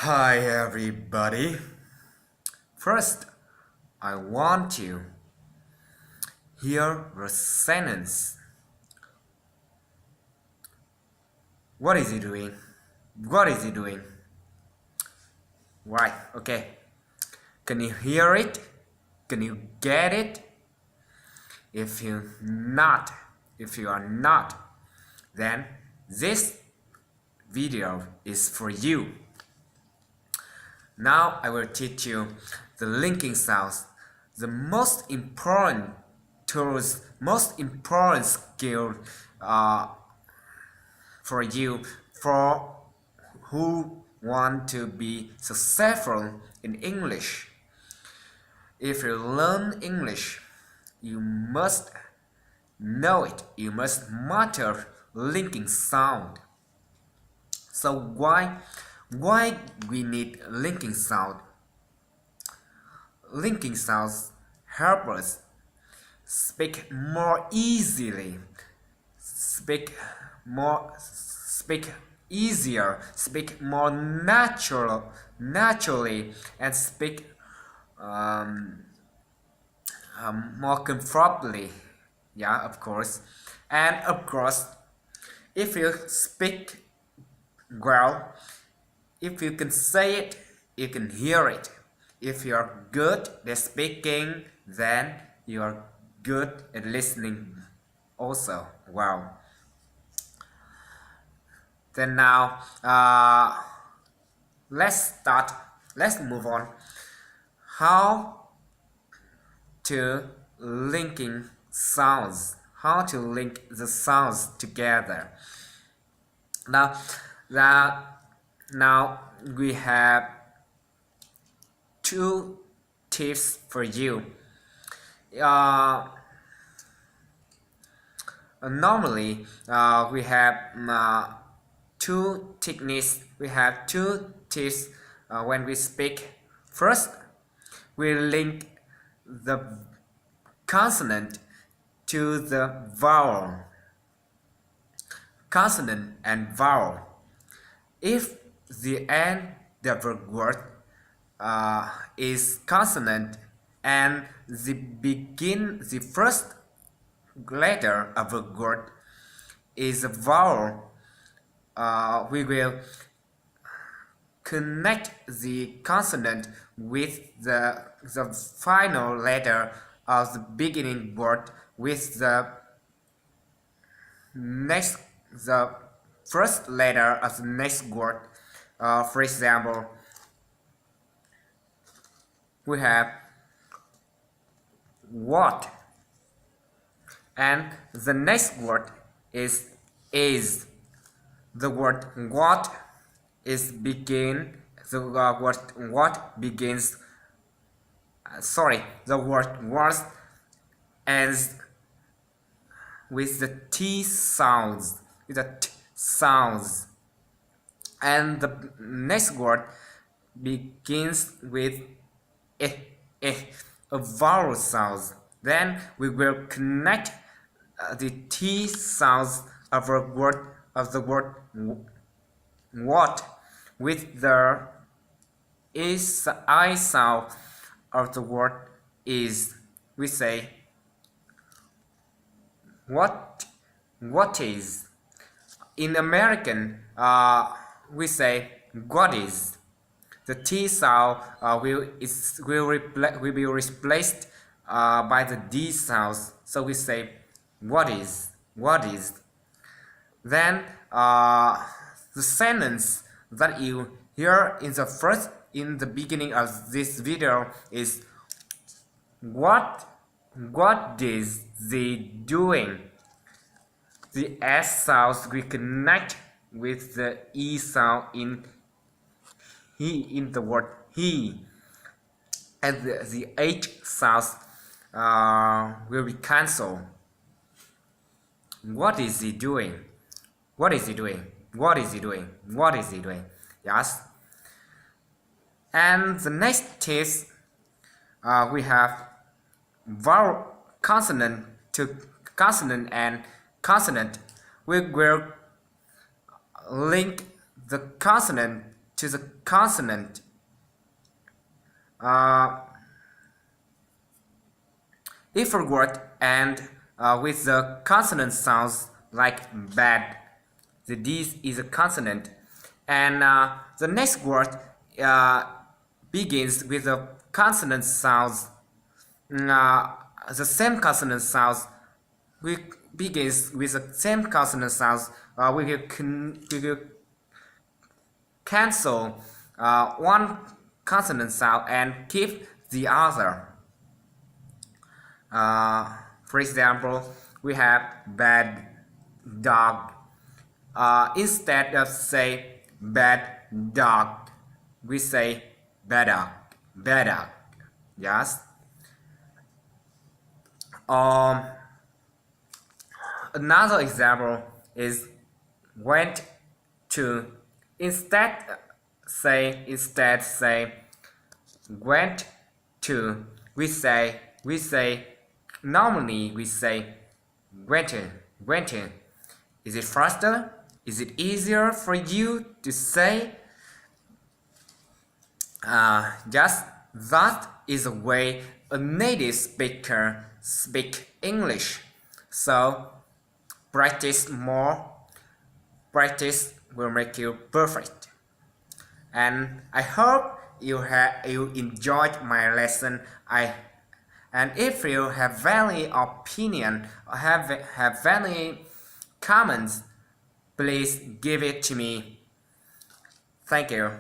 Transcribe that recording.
Hi everybody. First, I want to hear the sentence. What is he doing? What is he doing? Right, okay. Can you hear it? Can you get it? If you are not, then this video is for you. Now I will teach you the linking sounds, the most important tools, most important skill for you, for who want to be successful in English. If you learn English, you must know it. You must master linking sound. So why we need linking sound? Linking sounds help us speak more easily, speak easier, speak more naturally, and speak more comfortably. Yeah, of course. And of course, if you speak well, if you can say it, you can hear it. If you are good at speaking, then you are good at listening also. Wow. Then now, let's start. Let's move on. How to linking sounds. How to link the sounds together. Now, now, now we have two tips for you. Normally, we have two techniques. We have two tips when we speak. First, we link the consonant to the vowel. Consonant and vowel. If the end of the word is consonant and the first letter of a word is a vowel, we will connect the consonant with the final letter of the beginning word with the first letter of the next word. For example, we have what, and the next word is. The word what is begin. The word what begins. The word was ends with the T sounds. With the T sounds, and the next word begins with a vowel sound. Then we will connect the T sounds of the word what with the I sound of the word is. We say what is. In American, we say what is. The T sound will be replaced by the D sounds. So we say what is. Then the sentence that you hear in the beginning of this video is what is they doing? The S sounds we connect with the E sound in the word he, and the H sounds will be cancelled. What is he doing? What is he doing? What is he doing? What is he doing? Yes. And the next is we have vowel consonant to consonant and consonant. We will link the consonant to the consonant. If a word ends with the consonant sounds like bad, this is a consonant, and the next word begins with the consonant sounds. The same consonant sounds begins with the same consonant sounds. We will cancel one consonant sound and keep the other. For example, we have bad dog. Instead of say bad dog, we say bad dog, bad dog. Yes. Another example is went to. Instead say went to. We say normally we say went to. Is it faster? Is it easier for you to say? Just that is the way a native speaker speak English. So practice more. Practice will make you perfect. And I hope you enjoyed my lesson. And if you have any opinion or have any comments, please give it to me. Thank you.